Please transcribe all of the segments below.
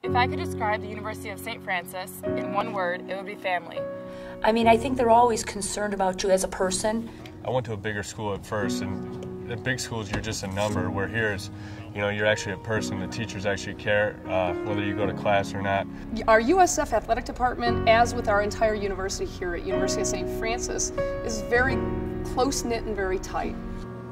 If I could describe the University of St. Francis in one word, it would be family. I mean, I think they're always concerned about you as a person. I went to a bigger school at first, and at big schools you're just a number, where here is, you're actually a person. The teachers actually care whether you go to class or not. Our USF athletic department, as with our entire university here at University of St. Francis, is very close-knit and very tight.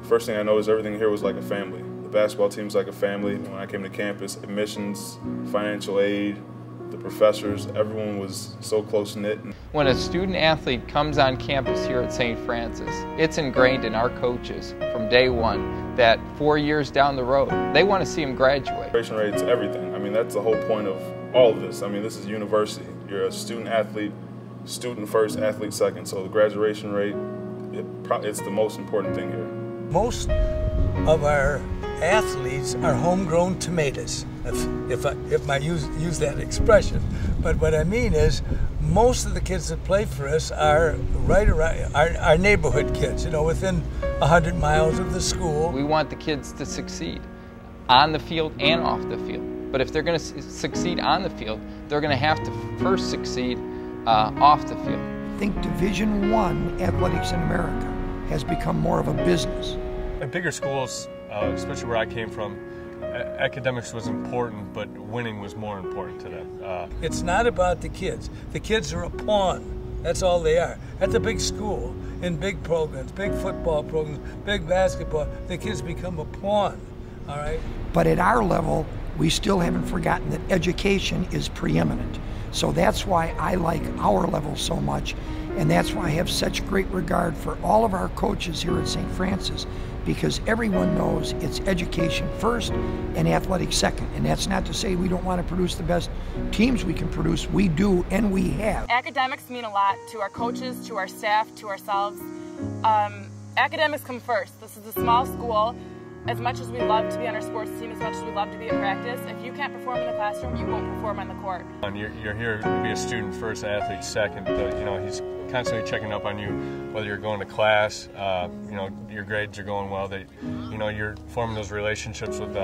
First thing I noticed, everything here was like a family. The basketball team's like a family. When I came to campus, admissions, financial aid, the professors, everyone was so close-knit. When a student athlete comes on campus here at St. Francis, it's ingrained in our coaches from day one that 4 years down the road, they want to see them graduate. Graduation rate's everything. I mean, that's the whole point of all of this. I mean, this is university. You're a student athlete, student first, athlete second. So the graduation rate, it's the most important thing here. Most of our athletes are homegrown tomatoes, if I use that expression. But what I mean is, most of the kids that play for us are right around our neighborhood kids, within 100 miles of the school. We want the kids to succeed on the field and off the field. But if they're going to succeed on the field, they're going to have to first succeed off the field. I think Division I athletics in America has become more of a business. At bigger schools, especially where I came from, academics was important, but winning was more important to them. It's not about the kids. The kids are a pawn. That's all they are. At the big school, in big programs, big football programs, big basketball, the kids become a pawn, all right? But at our level, we still haven't forgotten that education is preeminent. So that's why I like our level so much, and that's why I have such great regard for all of our coaches here at St. Francis, because everyone knows it's education first and athletics second. And that's not to say we don't want to produce the best teams we can produce. We do, and we have. Academics mean a lot to our coaches, to our staff, to ourselves. Academics come first. This is a small school. As much as we love to be on our sports team, as much as we love to be at practice, if you can't perform in the classroom, you won't perform on the court. And you're here to be a student first, athlete second. He's constantly checking up on you, whether you're going to class, your grades are going well. You're forming those relationships with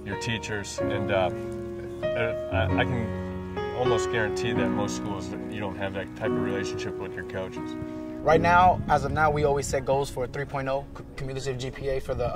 your teachers, and I can almost guarantee that most schools you don't have that type of relationship with your coaches. Right now, as of now, we always set goals for 3.0 cumulative GPA for the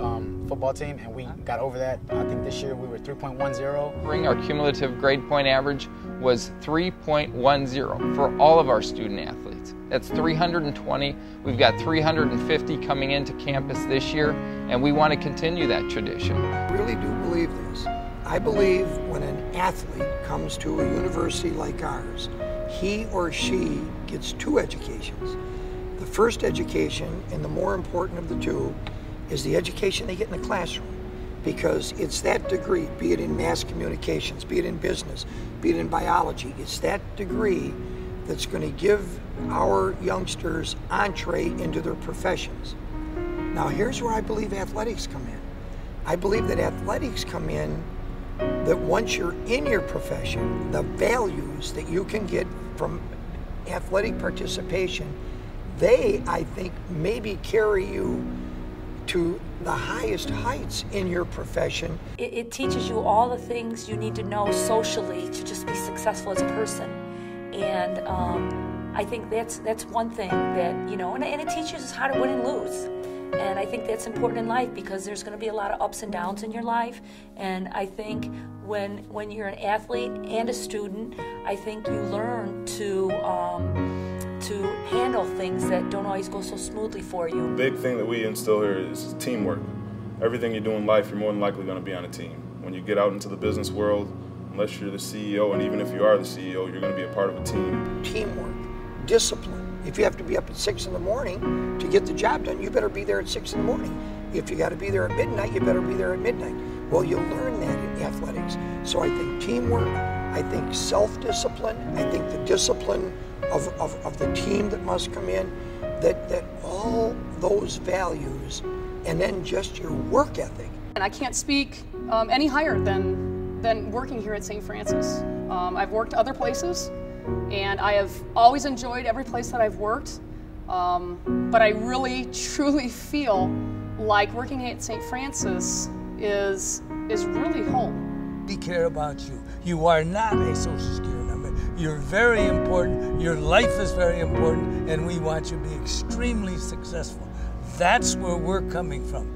football team, and we got over that. I think this year we were 3.10. Our cumulative grade point average was 3.10 for all of our student athletes. That's 320. We've got 350 coming into campus this year, and we want to continue that tradition. I really do believe this. I believe when an athlete comes to a university like ours, he or she gets two educations. The first education, and the more important of the two, is the education they get in the classroom, because it's that degree, be it in mass communications, be it in business, be it in biology, it's that degree that's going to give our youngsters entree into their professions. Now here's where I believe athletics come in. I believe that athletics come in that once you're in your profession, the values that you can get from athletic participation, they, I think, maybe carry you to the highest heights in your profession. It teaches you all the things you need to know socially to just be successful as a person. And I think that's one thing that, and it teaches us how to win and lose. And I think that's important in life, because there's going to be a lot of ups and downs in your life. And I think when you're an athlete and a student, I think you learn to handle things that don't always go so smoothly for you. The big thing that we instill here is teamwork. Everything you do in life, you're more than likely going to be on a team. When you get out into the business world, unless you're the CEO, and even if you are the CEO, you're going to be a part of a team. Teamwork, discipline. If you have to be up at 6 in the morning to get the job done, you better be there at 6 in the morning. If you got to be there at midnight, you better be there at midnight. Well, you'll learn that in athletics. So I think teamwork, I think self-discipline, I think the discipline of the team that must come in, that all those values, and then just your work ethic. And I can't speak any higher than working here at St. Francis. I've worked other places, and I have always enjoyed every place that I've worked, but I really, truly feel like working at St. Francis is really home. deeply care about you. You are not a Social Security number. You're very important. Your life is very important, and we want you to be extremely successful. That's where we're coming from.